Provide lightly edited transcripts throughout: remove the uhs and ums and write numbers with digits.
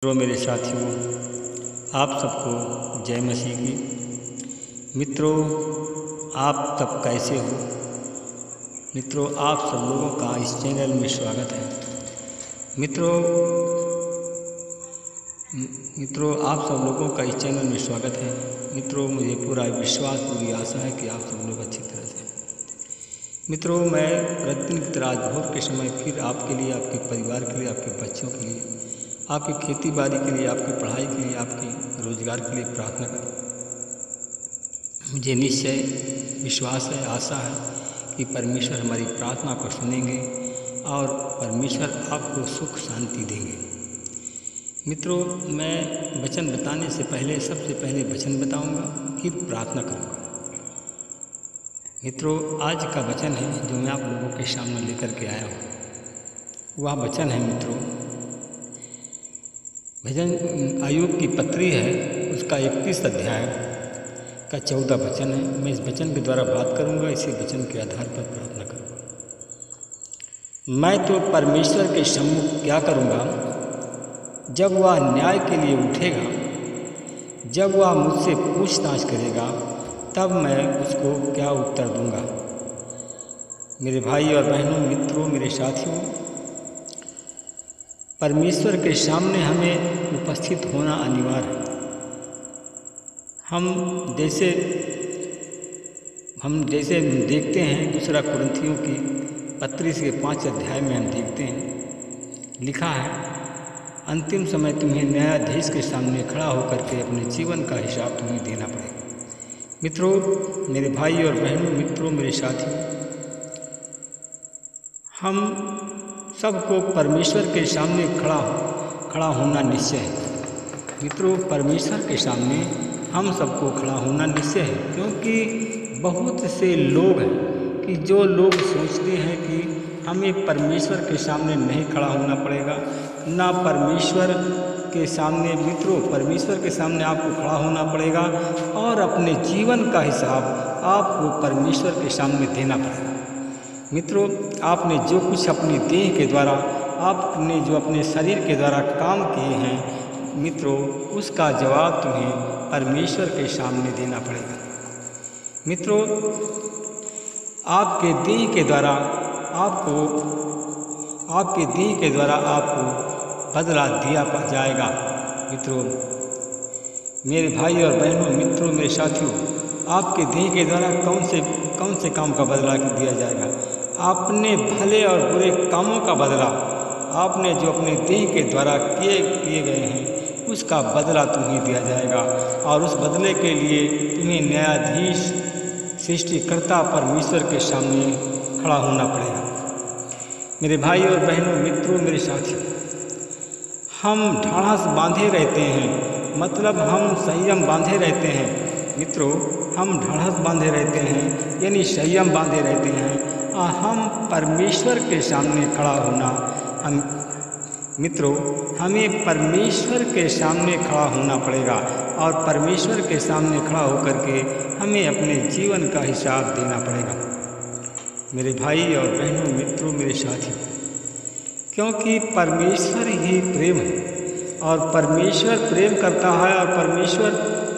मेरे साथियों, आप सबको जय मसीह की। मित्रों, आप सब कैसे हो? मित्रों, आप सब लोगों का इस चैनल में स्वागत है। मित्रों, आप सब लोगों का इस चैनल में स्वागत है। मित्रों, मुझे पूरा विश्वास, पूरी आशा है कि आप सब लोग अच्छी तरह से। मित्रों, मैं प्रतिदिन की तरह आज भोर के समय फिर आपके लिए, आपके परिवार के लिए, आपके बच्चों के लिए, आपकी खेती बाड़ी के लिए, आपकी पढ़ाई के लिए, आपके रोजगार के लिए प्रार्थना करें। मुझे निश्चय विश्वास है, आशा है कि परमेश्वर हमारी प्रार्थना को सुनेंगे और परमेश्वर आपको सुख शांति देंगे। मित्रों, मैं वचन बताने से पहले सबसे पहले वचन बताऊंगा, फिर प्रार्थना करूंगा। मित्रों, आज का वचन है जो मैं आप लोगों के सामने लेकर के आया हूँ। वह वचन है मित्रों, भजन आयुब की पत्री है, उसका 31 अध्याय का 14 वचन है। मैं इस वचन के द्वारा बात करूंगा, इसी वचन के आधार पर प्रार्थना करूंगा। मैं तो परमेश्वर के सम्मुख क्या करूंगा जब वह न्याय के लिए उठेगा, जब वह मुझसे पूछताछ करेगा, तब मैं उसको क्या उत्तर दूंगा। मेरे भाई और बहनों, मित्रों, मेरे साथियों, परमेश्वर के सामने हमें उपस्थित होना अनिवार्य है। हम जैसे देखते हैं, दूसरा कुरिन्थियों की पत्री के 5 अध्याय में हम देखते हैं, लिखा है, अंतिम समय तुम्हें न्यायाधीश के सामने खड़ा होकर के अपने जीवन का हिसाब तुम्हें देना पड़ेगा। मित्रों, मेरे भाई और बहनों, मित्रों, मेरे साथियों, हम सबको परमेश्वर के सामने खड़ा होना निश्चय है। मित्रों, परमेश्वर के सामने हम सबको खड़ा होना निश्चय है, क्योंकि बहुत से लोग हैं कि जो लोग सोचते हैं कि हमें परमेश्वर के सामने नहीं खड़ा होना पड़ेगा, ना परमेश्वर के सामने। मित्रों, परमेश्वर के सामने आपको खड़ा होना पड़ेगा और अपने जीवन का हिसाब आपको परमेश्वर के सामने देना पड़ेगा। मित्रों, आपने जो कुछ अपनी देह के द्वारा, आपने जो अपने शरीर के द्वारा काम किए हैं, मित्रों, उसका जवाब तुम्हें परमेश्वर के सामने देना पड़ेगा। मित्रों, आपके देह के द्वारा आपको बदला दिया जाएगा। मित्रों, मेरे भाई और बहनों, मित्रों, मेरे साथियों, आपके देह के द्वारा कौन से काम का बदला दिया जाएगा? आपने भले और बुरे कामों का बदला, आपने जो अपने देह के द्वारा किए गए हैं, उसका बदला तुम्हें दिया जाएगा। और उस बदले के लिए तुम्हें न्यायाधीश, सृष्टिकर्ता परमेश्वर के सामने खड़ा होना पड़ेगा। मेरे भाई और बहनों, मित्रों, मेरे साथियों, हम ढाढ़स बांधे रहते हैं, मतलब हम संयम बांधे रहते हैं। मित्रों, हम ढाढ़स बांधे रहते हैं, यानी संयम बांधे रहते हैं। हम परमेश्वर के सामने खड़ा होना, मित्रों, हमें परमेश्वर के सामने खड़ा होना पड़ेगा और परमेश्वर के सामने खड़ा होकर के हमें अपने जीवन का हिसाब देना पड़ेगा। मेरे भाई और बहनों, मित्रों, मेरे साथियों, क्योंकि परमेश्वर ही प्रेम है और परमेश्वर प्रेम करता है। और परमेश्वर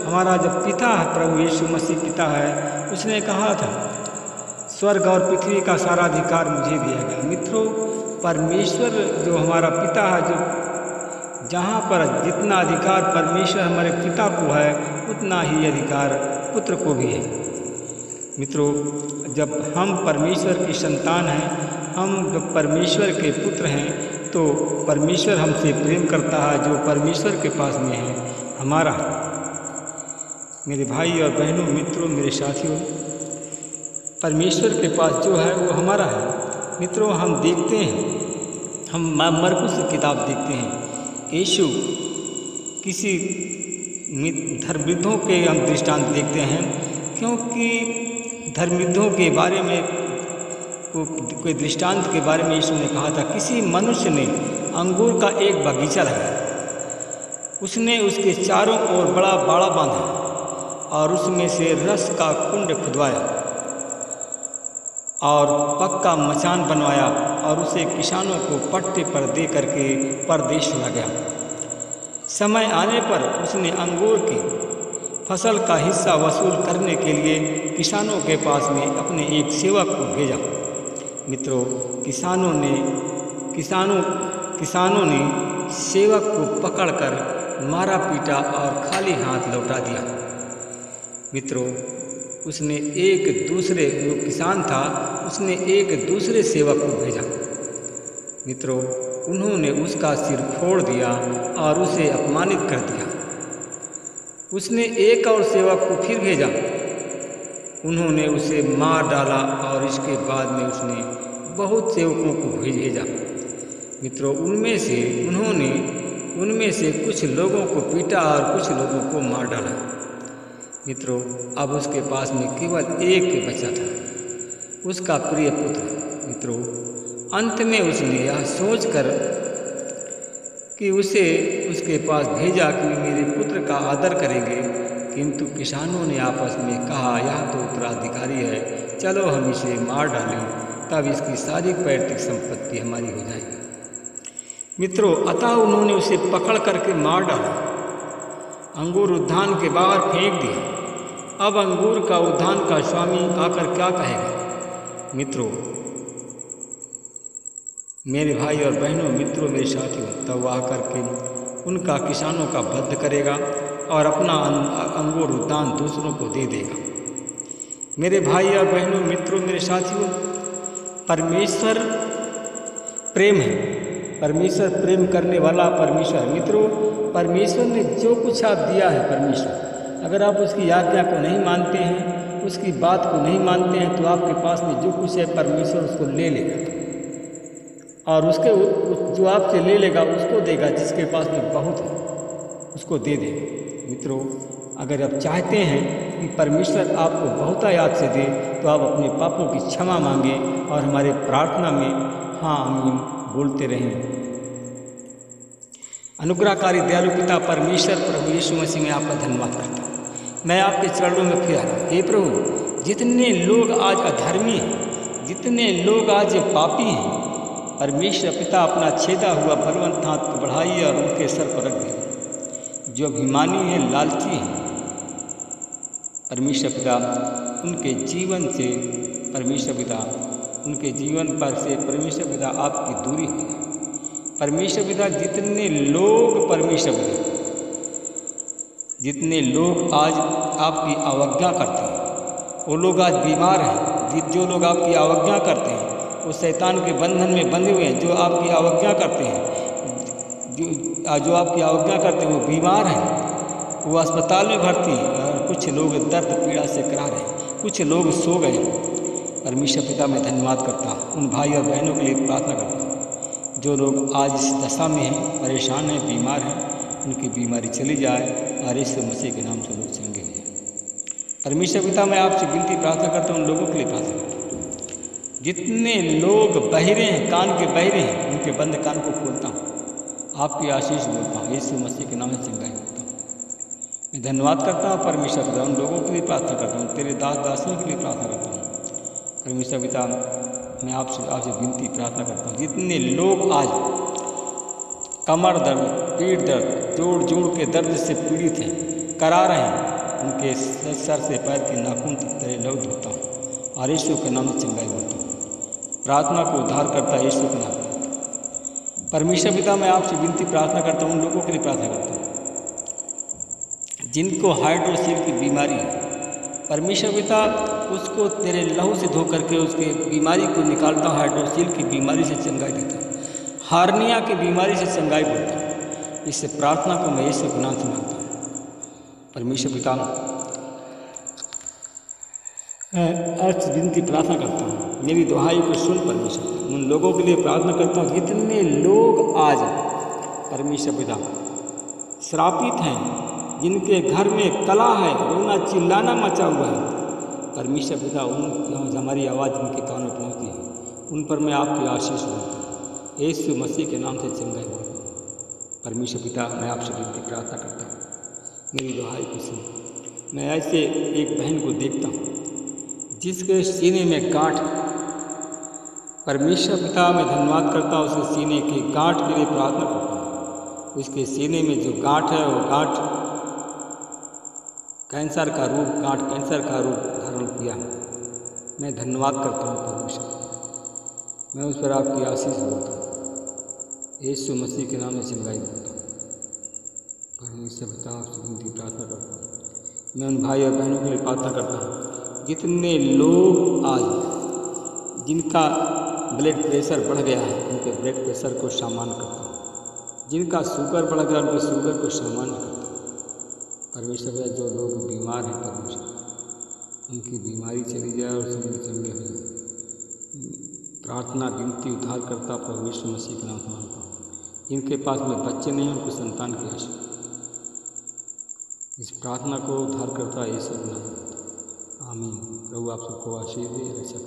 हमारा जब पिता है, प्रभु यीशु मसीह पिता है, उसने कहा था, स्वर्ग और पृथ्वी का सारा अधिकार मुझे दिया गया। मित्रों, परमेश्वर जो हमारा पिता है, जो जहाँ पर जितना अधिकार परमेश्वर हमारे पिता को है, उतना ही अधिकार पुत्र को भी है। मित्रों, जब हम परमेश्वर की संतान हैं, हम जब परमेश्वर के पुत्र हैं, तो परमेश्वर हमसे प्रेम करता है। जो परमेश्वर के पास में है, हमारा। मेरे भाई और बहनों, मित्रों, मेरे साथियों, परमेश्वर के पास जो है वो हमारा है। मित्रों, हम देखते हैं, हम मरकुस की किताब देखते हैं, यीशु किसी धर्मवृद्धों के हम दृष्टांत देखते हैं, क्योंकि धर्मवृद्धों के बारे में कोई दृष्टांत के बारे में यीशु ने कहा था, किसी मनुष्य ने अंगूर का एक बगीचा लगाया, उसने उसके चारों ओर बड़ा बाड़ा बांधा और उसमें से रस का कुंड खुदवाया और पक्का मचान बनवाया और उसे किसानों को पट्टे पर दे करके परदेश चला गया। समय आने पर उसने अंगूर की फसल का हिस्सा वसूल करने के लिए किसानों के पास में अपने एक सेवक को भेजा। मित्रों, किसानों ने सेवक को पकड़कर मारा पीटा और खाली हाथ लौटा दिया। मित्रों, उसने जो किसान था उसने एक दूसरे सेवक को भेजा। मित्रों, उन्होंने उसका सिर फोड़ दिया और उसे अपमानित कर दिया। उसने एक और सेवक को फिर भेजा, उन्होंने उसे मार डाला और इसके बाद में उसने बहुत सेवकों को भेजा। मित्रों, उनमें से कुछ लोगों को पीटा और कुछ लोगों को मार डाला। मित्रों, अब उसके पास में केवल एक बचा था, उसका प्रिय पुत्र। मित्रों, अंत में उसने यह सोचकर कि उसे उसके पास भेजा कि मेरे पुत्र का आदर करेंगे, किंतु किसानों ने आपस में कहा, यह तो उत्तराधिकारी है, चलो हम इसे मार डालें, तब इसकी सारी पैतृक संपत्ति हमारी हो जाएगी। मित्रों, अतः उन्होंने उसे पकड़ करके मार डाला, अंगूर उद्यान के बाहर फेंक दिया। अब अंगूर का उद्यान का स्वामी आकर क्या कहेगा? मित्रों, मेरे भाई और बहनों, मित्रों, मेरे साथियों, तब वह आकर के उनका किसानों का वध करेगा और अपना अंगूर उद्यान दूसरों को दे देगा। मेरे भाई और बहनों, मित्रों, मेरे साथियों, परमेश्वर प्रेम है, परमेश्वर प्रेम करने वाला परमेश्वर। मित्रों, परमेश्वर ने जो कुछ आप दिया है, परमेश्वर, अगर आप उसकी आज्ञा को नहीं मानते हैं, उसकी बात को नहीं मानते हैं, तो आपके पास में जो कुछ है परमेश्वर उसको ले लेगा और उसके जो आपसे ले लेगा उसको देगा, जिसके पास में बहुत है उसको दे देगा। मित्रों, अगर आप चाहते हैं कि परमेश्वर आपको बहुतायत से दे, तो आप अपने पापों की क्षमा मांगे और हमारे प्रार्थना में हाँ आमीन बोलते रहें। अनुग्रहकारी दयालु पिता परमेश्वर प्रभु यीशु मसीह में आपका धन्यवाद करता हूँ। मैं आपके चरणों में फिर आता हूँ। हे प्रभु, जितने लोग आज अधर्मी हैं, जितने लोग आज पापी हैं, परमेश्वर पिता अपना छेदा हुआ बलवंत हाथ को बढ़ाइए और उनके सर पर रख दीजिए। जो अभिमानी हैं, लालची हैं, परमेश्वर पिता उनके जीवन से परमेश्वर पिता उनके जीवन पर से परमेश्वर पिता आपकी दूरी हो जाए। परमेश्वर पिता जितने लोग परमेश्वर पिता जितने लोग आज आपकी अवज्ञा करते हैं, वो लोग आज बीमार हैं। जो लोग आपकी अवज्ञा करते हैं वो शैतान के बंधन में बंधे हुए हैं। जो आपकी अवज्ञा करते हैं, जो आपकी अवज्ञा करते हैं वो बीमार हैं, वो अस्पताल में भर्ती हैं और कुछ लोग दर्द पीड़ा से करा रहे हैं, कुछ लोग सो गए। परमेश्वर पिता मैं धन्यवाद करता हूँ, उन भाई और बहनों के लिए प्रार्थना करता हूँ जो लोग आज इस दशा में हैं, परेशान हैं, बीमार हैं, उनकी बीमारी चली जाए और यीशु मसीह के नाम से लोग चंगे हो जाए। परमेश्वर पिता मैं आपसे विनती प्रार्थना करता हूँ, उन लोगों के लिए प्रार्थना करता हूँ जितने लोग बहिरे हैं, कान के बहिरे हैं, उनके बंद कान को खोलता हूँ, आपकी आशीष बोलता हूँ, यीशु मसीह के नाम से चंगाई बोलता हूँ। मैं धन्यवाद करता हूँ परमेश्वर पिता, उन लोगों के लिए प्रार्थना करता हूँ, तेरे दास दासियों के लिए प्रार्थना करता हूँ। परमेश्वर पिता मैं आपसे विनती प्रार्थना करता हूँ, जितने लोग आज कमर दर्द, पीठ दर्द, जोड़ के दर्द से पीड़ित हैं, करा रहे हैं, उनके सर से पैर के नाखून तक तेरे लहू धोता हूँ और यीशु के नाम से चंगाई बोलता हूँ। प्रार्थना को उद्धार करता है यीशु के नाम में। परमेश्वर पिता मैं आपसे विनती प्रार्थना करता हूँ, उन लोगों के लिए प्रार्थना करता हूँ जिनको हाइड्रोसील की बीमारी है। परमेश्वर पिता उसको तेरे लहू से धो करके उसके बीमारी को निकालता हूँ, हाइड्रोसील की बीमारी से चंगाई देता हूँ, हार्निया की बीमारी से चंगाई बोलता हूँ। इससे प्रार्थना को मैं यीशु के नाम से मांगता हूँ। परमेश्वर पिता अर्थ विनती प्रार्थना करता हूँ, मेरी दुहाई को सुन परमेश्वर। उन लोगों के लिए प्रार्थना करता हूँ जितने लोग आज परमेश्वर पिता श्रापित हैं, जिनके घर में कला है, रोना चिल्लाना मचा हुआ है। परमेश्वर पिता उन हमारी आवाज़ जिनके कानों में पहुँचती है, उन पर मैं आपकी आशीष बोलता हूँ, यीशु मसीह के नाम से चंगाई बोलता हूँ। परमेश्वर पिता मैं आपसे विनती प्रार्थना करता हूँ, मेरी दुहाई को सुन। मैं ऐसे एक बहन को देखता हूँ जिसके सीने में गांठ। परमेश्वर पिता मैं धन्यवाद करता हूँ, उसके सीने के गांठ के लिए प्रार्थना करता हूँ। उसके सीने में जो गांठ है वो गांठ कैंसर का रूप धारण किया। मैं धन्यवाद करता हूँ परमेश्वर, मैं उस पर आपकी आशीष बोलता हूँ, यीशु मसीह के नाम में चंगाई बोलता हूँ। परमेश्वर बता आपसे विनती प्रार्थना करता हूँ। मैं उन भाई और बहनों के लिए प्रार्थना करता हूँ जितने लोग आज जिनका ब्लड प्रेशर बढ़ गया है, उनके ब्लड प्रेशर को सामान्य करता हूँ। जिनका शुगर बढ़ गया उनके शुगर को सामान्य करता हूँ। परमेश्वर जो लोग बीमार हैं, परमेश्वर उनकी बीमारी चली जाए और चंगे हो जाए। प्रार्थना विनती उद्धार करता परमेश्वर मसीह के नाम से मांगता हूँ। जिनके पास में बच्चे नहीं हैं उनको संतान की आशा, इस प्रार्थना को उद्धार करता यीशु के नाम। आमीन। प्रभु आप सबको आशीष दे, रक्षा